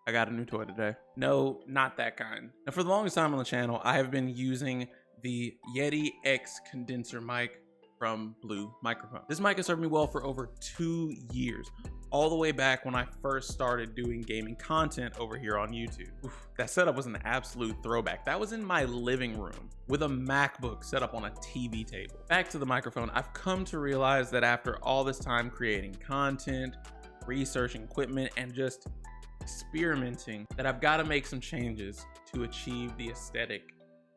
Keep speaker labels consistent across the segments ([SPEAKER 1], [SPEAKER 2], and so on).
[SPEAKER 1] I got a new toy today. No, not that kind. Now, for the longest time on the channel, I have been using the Yeti X condenser mic from Blue Microphone. This mic has served me well for over 2 years, all the way back when I first started doing gaming content over here on YouTube. Oof, that setup was an absolute throwback. That was in my living room with a MacBook set up on a TV table. Back to the microphone, I've come to realize that after all this time creating content, researching equipment, and just experimenting, that I've got to make some changes to achieve the aesthetic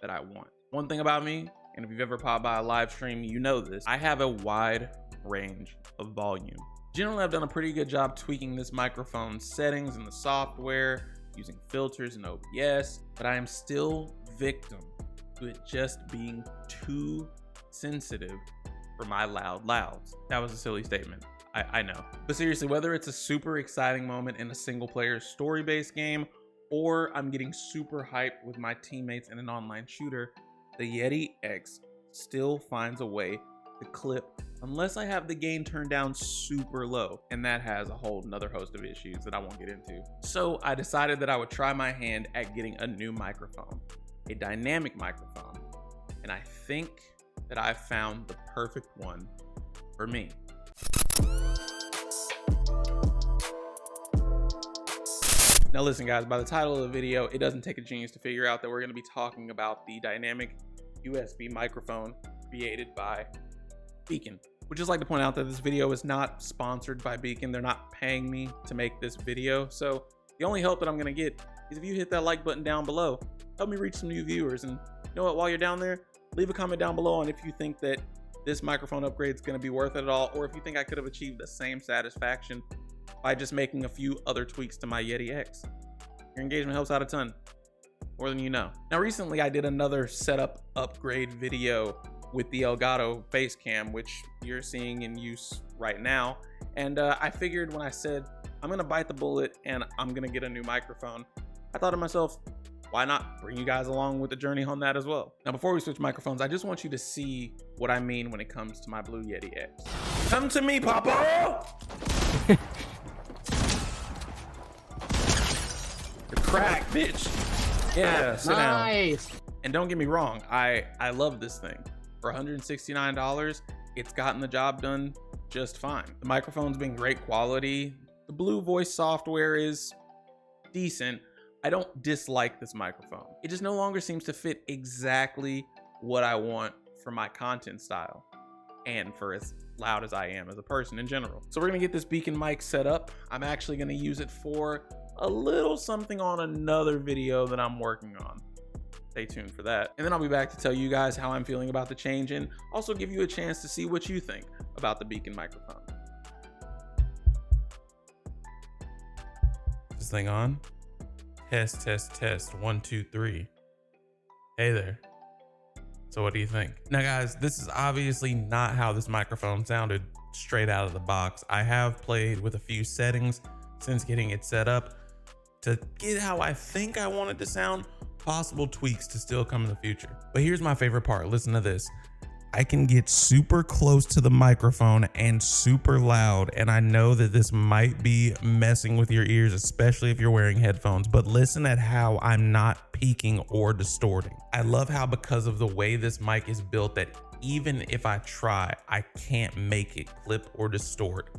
[SPEAKER 1] that I want. One thing about me, and if you've ever popped by a live stream, you know this, I have a wide range of volume. Generally, I've done a pretty good job tweaking this microphone settings in the software, using filters and OBS, but I am still victim to it just being too sensitive for my loud louds. That was a silly statement. I know. But seriously, whether it's a super exciting moment in a single player story-based game, or I'm getting super hyped with my teammates in an online shooter, the Yeti X still finds a way to clip unless I have the gain turned down super low, and that has a whole nother host of issues that I won't get into. So I decided that I would try my hand at getting a new microphone, a dynamic microphone, and I think that I've found the perfect one for me. Now listen guys, by the title of the video, it doesn't take a genius to figure out that we're going to be talking about the dynamic USB microphone created by BEACN. Would just like to point out that this video is not sponsored by BEACN. They're not paying me to make this video. So the only help that I'm going to get is if you hit that like button down below. Help me reach some new viewers. And you know what, while you're down there, leave a comment down below on if you think that this microphone upgrade is going to be worth it at all, or if you think I could have achieved the same satisfaction by just making a few other tweaks to my Yeti X. Your engagement helps out a ton, more than you know. Now recently I did another setup upgrade video with the Elgato face cam, which you're seeing in use right now. And I figured when I said, I'm gonna bite the bullet and I'm gonna get a new microphone, I thought to myself, why not bring you guys along with the journey on that as well? Now, before we switch microphones, I just want you to see what I mean when it comes to my Blue Yeti X. Come to me, Papa! The crack, bitch. Yeah, sit down. And don't get me wrong, I love this thing. For $169, it's gotten the job done just fine. The microphone's been great quality. The Blue voice software is decent. I don't dislike this microphone. It just no longer seems to fit exactly what I want for my content style and for as loud as I am as a person in general. So we're gonna get this BEACN mic set up. I'm actually gonna use it for a little something on another video that I'm working on. Stay tuned for that. And then I'll be back to tell you guys how I'm feeling about the change and also give you a chance to see what you think about the BEACN microphone. This thing on? Test, test, test. 1, 2, 3. Hey there. So what do you think? Now guys, this is obviously not how this microphone sounded straight out of the box. I have played with a few settings since getting it set up to get how I think I want it to sound. Possible tweaks to still come in the future. But here's my favorite part. Listen to this. I can get super close to the microphone and super loud, and I know that this might be messing with your ears, especially if you're wearing headphones, but listen at how I'm not peaking or distorting. I love how, because of the way this mic is built, that even if I try, I can't make it clip or distort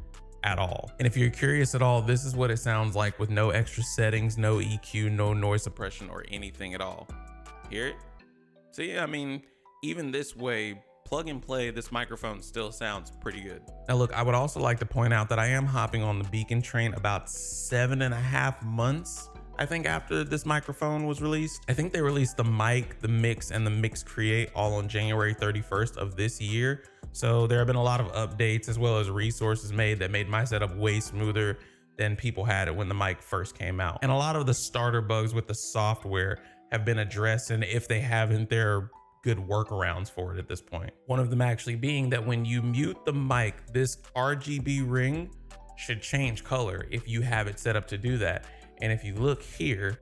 [SPEAKER 1] at all. And if you're curious at all, this is what it sounds like with no extra settings, no EQ, no noise suppression or anything at all. Hear it? See, I mean, even this way, plug and play, this microphone still sounds pretty good. Now look, I would also like to point out that I am hopping on the BEACN train about 7.5 months, I think, after this microphone was released. I think they released the mic, the mix, and the mix create all on January 31st of this year. So there have been a lot of updates as well as resources made that made my setup way smoother than people had it when the mic first came out. And a lot of the starter bugs with the software have been addressed, and if they haven't, there are good workarounds for it at this point. One of them actually being that when you mute the mic, this RGB ring should change color if you have it set up to do that. And if you look here,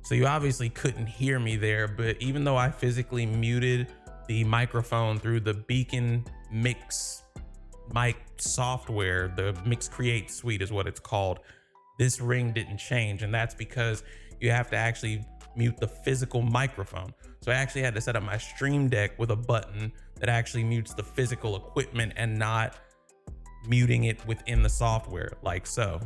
[SPEAKER 1] so you obviously couldn't hear me there, but even though I physically muted the microphone through the BEACN mix mic software, the Mix Create suite is what it's called, this ring didn't change. And that's because you have to actually mute the physical microphone. So I actually had to set up my Stream Deck with a button that actually mutes the physical equipment and not muting it within the software like so.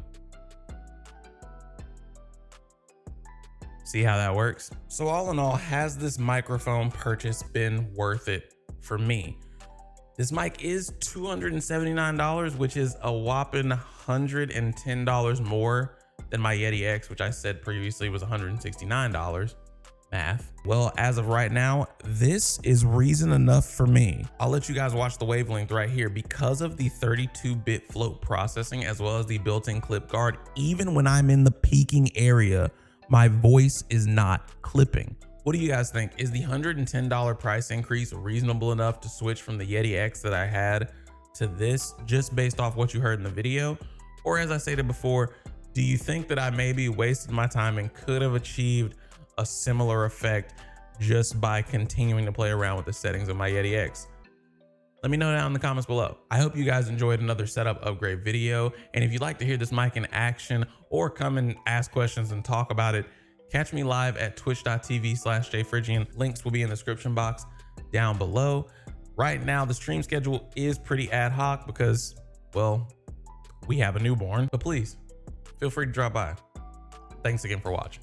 [SPEAKER 1] See how that works? So all in all, has this microphone purchase been worth it for me? This mic is $279, which is a whopping $110 more than my Yeti X, which I said previously was $169. Math. Well, as of right now, this is reason enough for me. I'll let you guys watch the wavelength right here. Because of the 32-bit float processing, as well as the built-in clip guard, even when I'm in the peaking area, my voice is not clipping. What do you guys think? Is the $110 price increase reasonable enough to switch from the Yeti X that I had to this, just based off what you heard in the video? Or as I stated before, do you think that I maybe wasted my time and could have achieved a similar effect just by continuing to play around with the settings of my Yeti X? Let me know down in the comments below. I hope you guys enjoyed another setup upgrade video. And if you'd like to hear this mic in action or come and ask questions and talk about it, catch me live at twitch.tv/jphrygian. Links will be in the description box down below. Right now, the stream schedule is pretty ad hoc because, well, we have a newborn, but please feel free to drop by. Thanks again for watching.